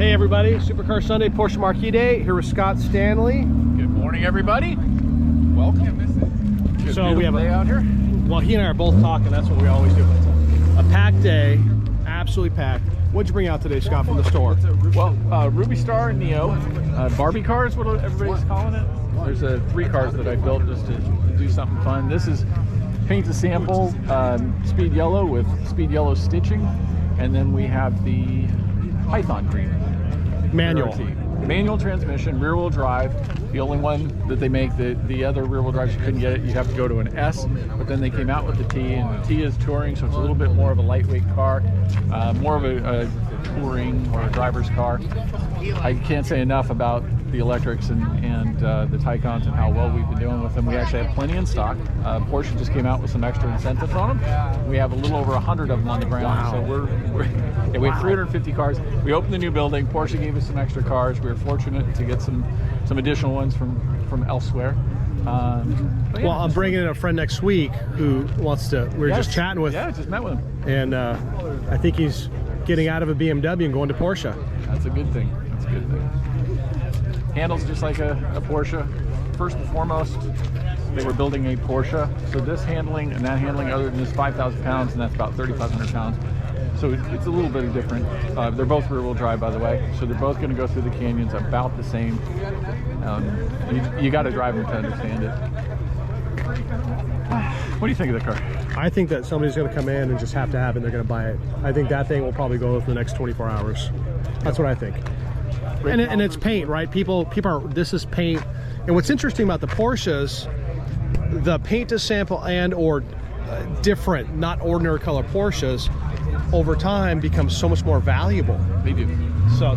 Hey everybody, Supercar Sunday, Porsche Marque Day, here with Scott Stanley. Good morning everybody. Welcome. Good So we have a day out here. Well, he and I are both talking, that's what we always do. A packed day, absolutely packed. What'd you bring out today, Scott, from the store? Well, Ruby Star Neo, Barbie car is what everybody's calling it. There's 3 cars that I built just to do something fun. This is paint to sample, speed yellow with speed yellow stitching, and then we have the Python green. Manual transmission, rear wheel drive. The only one that they make, the other rear wheel drives, you couldn't get it. You have to go to an S, but then they came out with the T, and the T is touring, so it's a little bit more of a lightweight car, more of a touring or a driver's car. I can't say enough about the electrics and the Taycans and how well we've been doing with them. We actually have plenty in stock. Porsche just came out with some extra incentives on them. We have a little over 100 of them on the ground. Wow. So we have 350 cars. We opened the new building. Porsche gave us some extra cars. We were fortunate to get some additional ones from elsewhere. Yeah, well, I'm bringing in a friend next week who wants to, we were just chatting with. Yeah, I just met with him. And I think he's getting out of a BMW and going to Porsche. That's a good thing. That's a good thing. Handles just like a Porsche. First and foremost, they were building a Porsche. So this handling and that handling, other than this 5,000 pounds, and that's about 3,500 pounds. So it's a little bit different. They're both rear-wheel drive, by the way. So they're both going to go through the canyons about the same. You got to drive them to understand it. What do you think of the car? I think that somebody's going to come in and just have to have it, and they're going to buy it. I think that thing will probably go for the next 24 hours. That's what I think. And it's paint, right? People are, this is paint. And what's interesting about the Porsches, the paint to sample and or different, not ordinary color Porsches, over time becomes so much more valuable. They do. So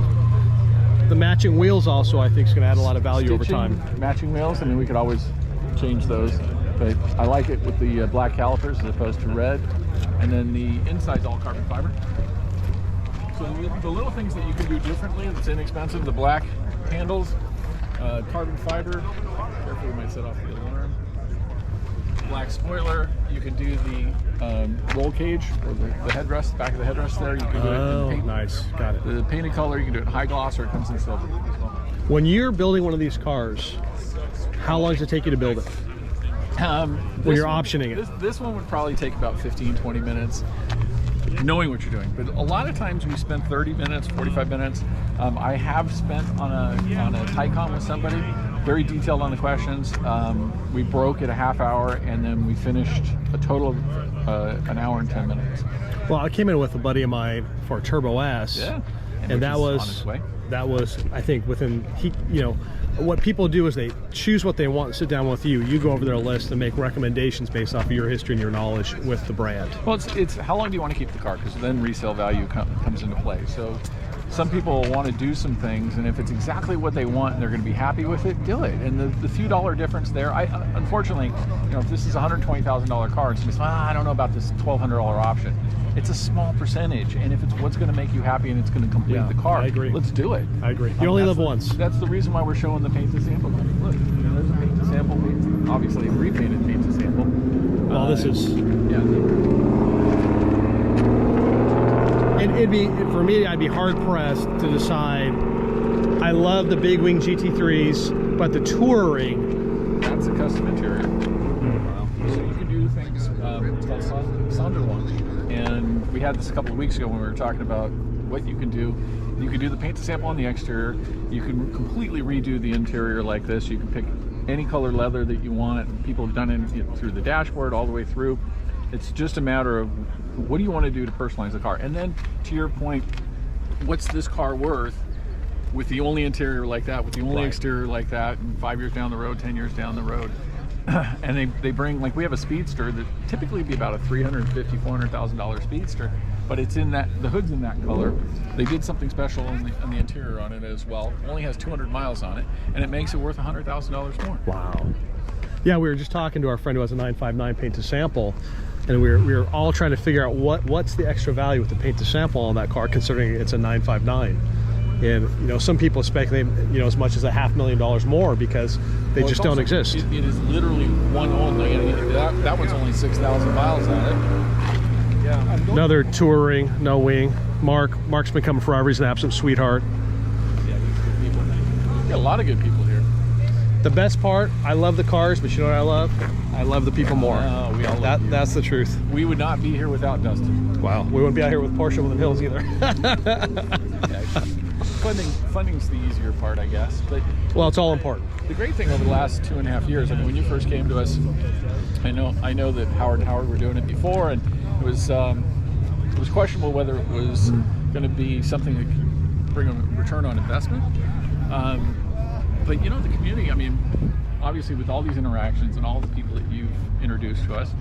the matching wheels also, I think, is going to add a lot of value over time. Matching wheels, I mean, we could always change those, but I like it with the black calipers as opposed to red. And then the inside's all carbon fiber. So the little things that you can do differently that's inexpensive, the black handles, carbon fiber, careful we might set off the alarm, black spoiler, you can do the roll cage, or the headrest, back of the headrest there, you can do it in paint. Nice, got it. The painted color, you can do it in high gloss, or it comes in silver as well. When you're building one of these cars, how long does it take you to build it? When you're optioning it? This one would probably take about 15-20 minutes. Knowing what you're doing, but a lot of times we spend 30 minutes, 45 minutes. I have spent on a Taycan with somebody, very detailed on the questions. We broke at a half hour, and then we finished a total of an hour and 10 minutes. Well, I came in with a buddy of mine for a Turbo S, and that was I think within what people do is they choose what they want and sit down with you. You go over their list and make recommendations based off of your history and your knowledge with the brand. Well, it's how long do you want to keep the car? Because then resale value comes into play. So some people want to do some things, and if it's exactly what they want and they're going to be happy with it, do it. And the few dollar difference there, unfortunately, if this is a $120,000 car, and somebody says, I don't know about this $1,200 option. It's a small percentage, and if it's what's going to make you happy and it's going to complete the car, I agree. Let's do it. I agree. You only live once. That's the reason why we're showing the paint to sample. Look, there's a paint to sample, obviously repainted paint to sample. Well, this is... It'd be, for me, I'd be hard pressed to decide. I love the big wing GT3s, but the touring... That's a custom interior. So you can do things, it's called Sonderlaunch. And we had this a couple of weeks ago when we were talking about what you can do. You can do the paint to sample on the exterior. You can completely redo the interior like this. You can pick any color leather that you want. People have done it through the dashboard all the way through. It's just a matter of what do you want to do to personalize the car. And then to your point, what's this car worth with the only interior like that, with the only exterior like that, and 5 years down the road, 10 years down the road. And they bring, like, we have a Speedster that typically would be about a $350,000, $400,000 Speedster, but it's in that, the hood's in that color. They did something special on the interior on it as well. It only has 200 miles on it, and it makes it worth $100,000 more. Wow. Yeah, we were just talking to our friend who has a 959 paint to sample, and we were all trying to figure out what's the extra value with the paint to sample on that car, considering it's a 959. And some people speculate as much as $500,000 more because they just don't exist. It is literally one only. That one's only 6,000 miles on it. Yeah. Another touring, no wing. Mark's been coming forever. He's an absolute sweetheart. got a lot of good people here. The best part, I love the cars, but you know what I love? I love the people more. We all love you. That's the truth. We would not be here without Dustin. Wow. We wouldn't be out here with Porsche Woodland Hills either. Funding's the easier part, I guess. But well, it's all important. the great thing over the last 2.5 years, I mean, when you first came to us, I know that Howard and Howard were doing it before, and it was questionable whether it was going to be something that could bring a return on investment. But you know, the community, I mean, obviously with all these interactions and all the people that you've introduced to us,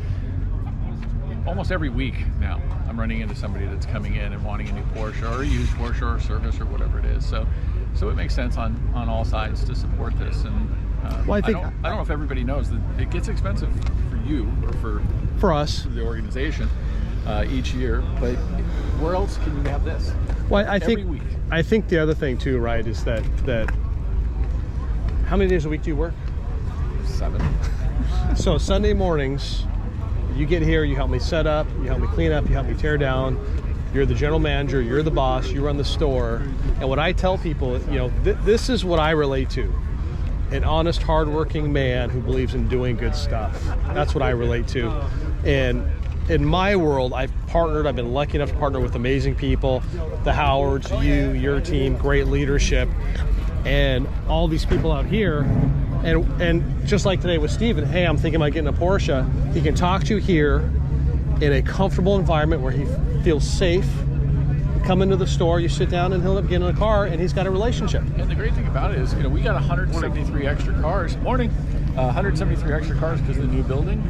almost every week now I'm running into somebody that's coming in and wanting a new Porsche or a used Porsche or a service or whatever it is. So it makes sense on all sides to support this. And well, I don't know if everybody knows that it gets expensive for you or for us, for the organization each year. But where else can you have this? Well, every week. I think the other thing too, right, is that how many days a week do you work? 7. So Sunday mornings, you get here, you help me set up, you help me clean up, you help me tear down. You're the general manager, you're the boss, you run the store. And what I tell people, you know, this is what I relate to. An honest, hardworking man who believes in doing good stuff. That's what I relate to. And in my world, I've been lucky enough to partner with amazing people, the Howards, your team, great leadership, and all these people out here. And just like today with Steven, hey, I'm thinking about getting a Porsche. He can talk to you here in a comfortable environment where he feels safe. You come into the store, you sit down, and he'll end up getting in a car, and he's got a relationship. And the great thing about it is, you know, we got 173 extra cars. 173 extra cars because of the new building.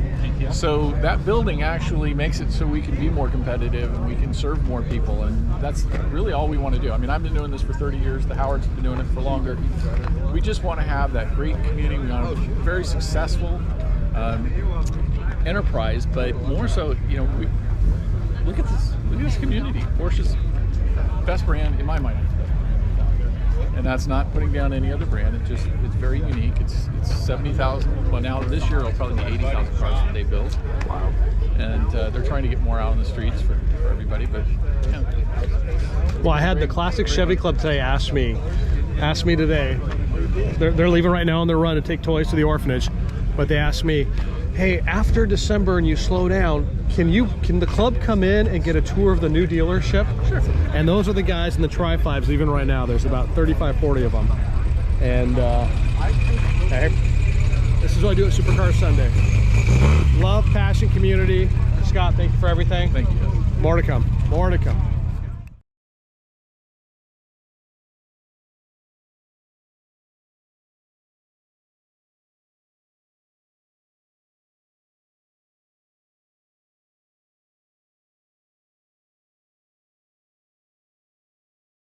So that building actually makes it so we can be more competitive and we can serve more people, and that's really all we want to do. I mean, I've been doing this for 30 years. The Howards have been doing it for longer. We just want to have that great community. We want a very successful enterprise, but more so, you know, look at this community. Porsche's best brand in my mind. And that's not putting down any other brand. It's very unique. It's 70,000. Well, now this year it'll probably be 80,000 cars that they build. Wow. And they're trying to get more out on the streets for everybody. But yeah. Well, I had the Classic Chevy Club today ask me today. They're leaving right now on their run to take toys to the orphanage, but they asked me, hey, after December and you slow down, can the club come in and get a tour of the new dealership? Sure. And those are the guys in the Tri-5s leaving right now. There's about 35, 40 of them. And hey, this is what I do at Supercar Sunday. Love, passion, community. Scott, thank you for everything. Thank you. More to come. More to come.